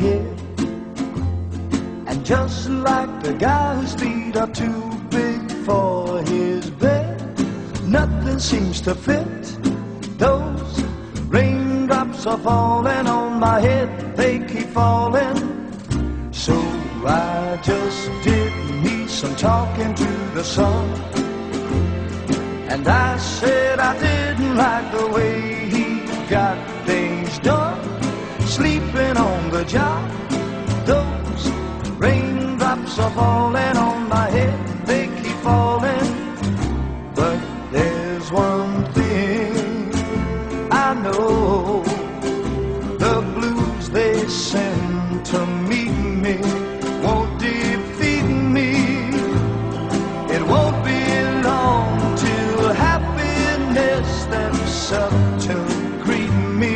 head. And just like the guy whose feet are too big for his bed, nothing seems to fit. Those raindrops are falling on my head, they keep falling. So I just did me some talking to the sun, and I said I didn't like the way he got things done, sleeping on the job. Those raindrops are falling on my head, they keep falling. But there's one thing I know, the blues they send to meet me won't defeat me. It won't be long till happiness steps up to greet me.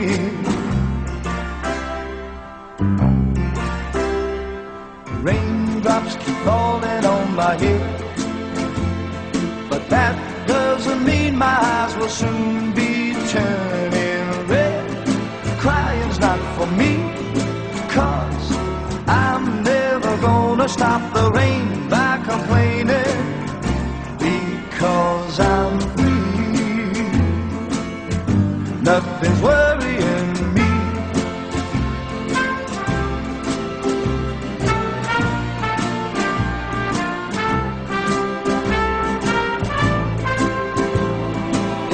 Raindrops keep falling on my head, but that doesn't mean my eyes will soon be turning red. Crying's not for me, 'cause I'm never gonna stop the rain by complaining, because I'm free. Nothing's worrying me.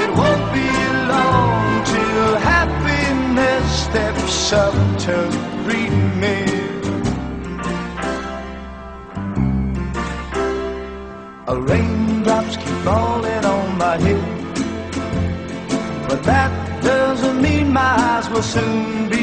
It won't be long till happiness steps up to greet me. Raindrops keep falling on my head, but that doesn't mean my eyes will soon be